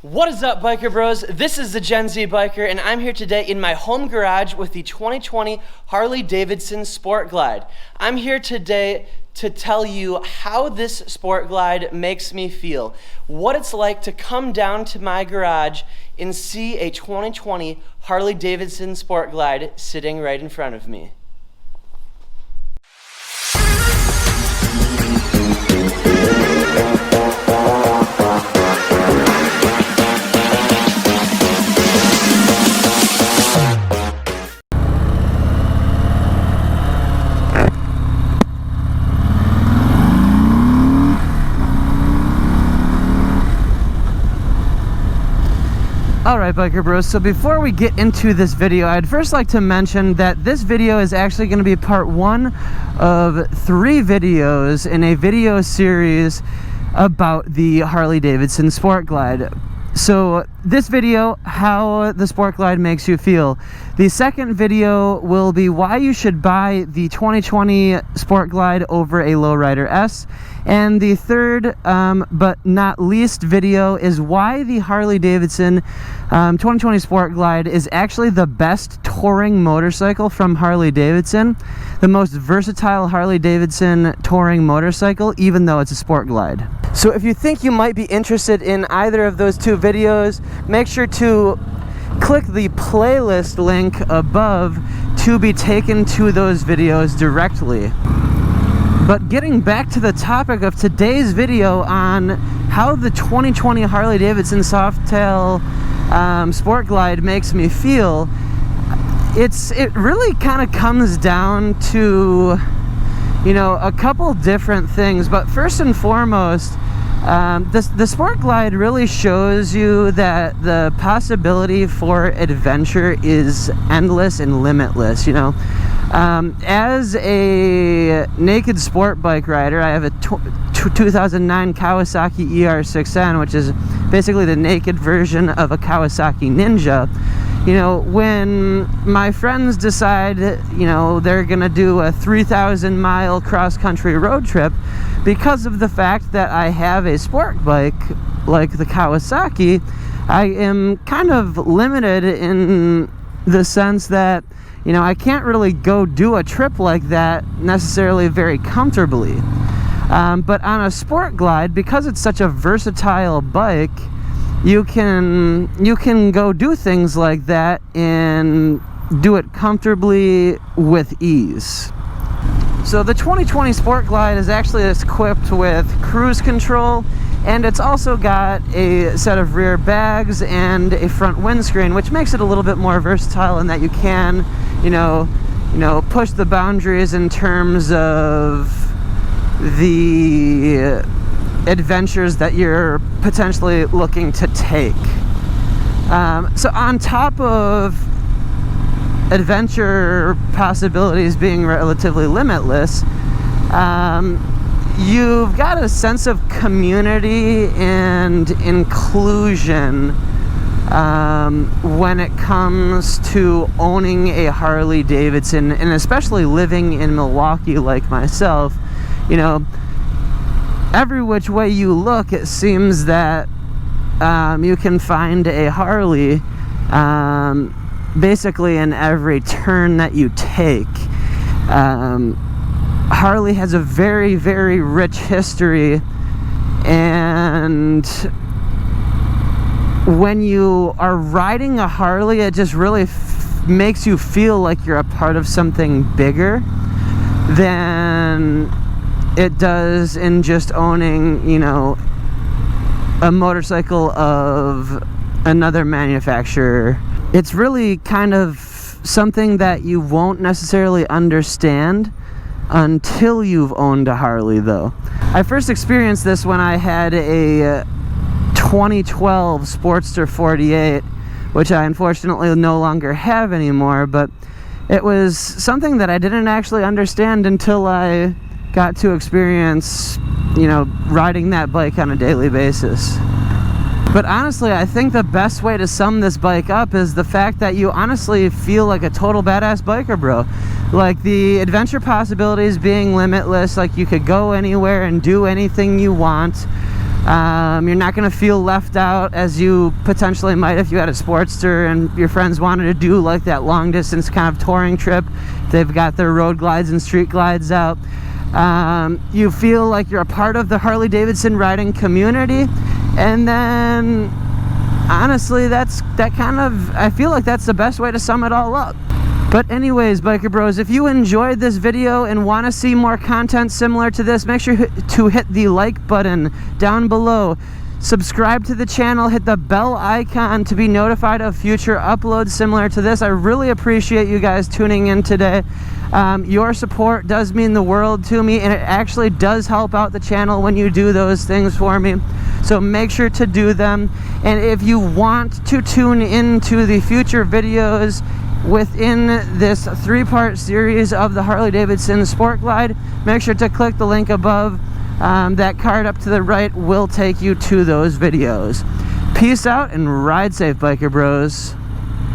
What is up, biker bros? This is the Gen Z biker, and I'm here today in my home garage with the 2020 Harley Davidson Sport Glide. I'm here today to tell you how this Sport Glide makes me feel, what it's like to come down to my garage and see a 2020 Harley Davidson Sport Glide sitting right in front of me. Alright, biker bros, so before we get into this video, I'd first like to mention that this video is actually going to be part one of 3 videos in a video series about the Harley Davidson Sport Glide. So this video, how the Sport Glide makes you feel. The second video will be why you should buy the 2020 Sport Glide over a Lowrider S. And the third, but not least video is why the Harley Davidson 2020 Sport Glide is actually the best touring motorcycle from Harley Davidson. The most versatile Harley Davidson touring motorcycle, even though it's a Sport Glide. So if you think you might be interested in either of those 2 videos, make sure to click the playlist link above to be taken to those videos directly. But getting back to the topic of today's video on how the 2020 Harley Davidson Softail Sport Glide makes me feel, it really kind of comes down to, you know, a couple different things. But first and foremost, the Sport Glide really shows you that the possibility for adventure is endless and limitless, you know. As a naked sport bike rider, I have a 2009 Kawasaki ER6N, which is basically the naked version of a Kawasaki Ninja. You know, when my friends decide, you know, they're gonna do a 3,000-mile cross-country road trip, because of the fact that I have a sport bike like the Kawasaki, I am kind of limited in the sense that, you know, I can't really go do a trip like that necessarily very comfortably. But on a Sport Glide, because it's such a versatile bike, you can go do things like that and do it comfortably with ease. So the 2020 Sport Glide is actually equipped with cruise control, and it's also got a set of rear bags and a front windscreen, which makes it a little bit more versatile in that you can, you know, push the boundaries in terms of the adventures that you're potentially looking to take. So on top of adventure possibilities being relatively limitless, you've got a sense of community and inclusion when it comes to owning a Harley Davidson, and especially living in Milwaukee like myself. You know, every which way you look, it seems that you can find a Harley basically in every turn that you take. Harley has a very, very rich history, and when you are riding a Harley, it just really makes you feel like you're a part of something bigger than it does in just owning, you know, a motorcycle of another manufacturer. It's really kind of something that you won't necessarily understand until you've owned a Harley, though. I first experienced this when I had a 2012 Sportster 48, which I unfortunately no longer have anymore, but it was something that I didn't actually understand until I got to experience, you know, riding that bike on a daily basis. But honestly, I think the best way to sum this bike up is the fact that you honestly feel like a total badass biker, bro. Like, the adventure possibilities being limitless, like you could go anywhere and do anything you want. You're not going to feel left out as you potentially might if you had a Sportster and your friends wanted to do like that long distance kind of touring trip. They've got their road glides and street glides out. You feel like you're a part of the Harley Davidson riding community. And then honestly, I feel like that's the best way to sum it all up. But anyways, biker bros, if you enjoyed this video and want to see more content similar to this, make sure to hit the like button down below. Subscribe to the channel, hit the bell icon to be notified of future uploads similar to this. I really appreciate you guys tuning in today. Your support does mean the world to me, and it actually does help out the channel when you do those things for me. So make sure to do them. And if you want to tune into the future videos within this 3-part series of the Harley Davidson Sport Glide, make sure to click the link above. That card up to the right will take you to those videos. Peace out and ride safe, biker bros.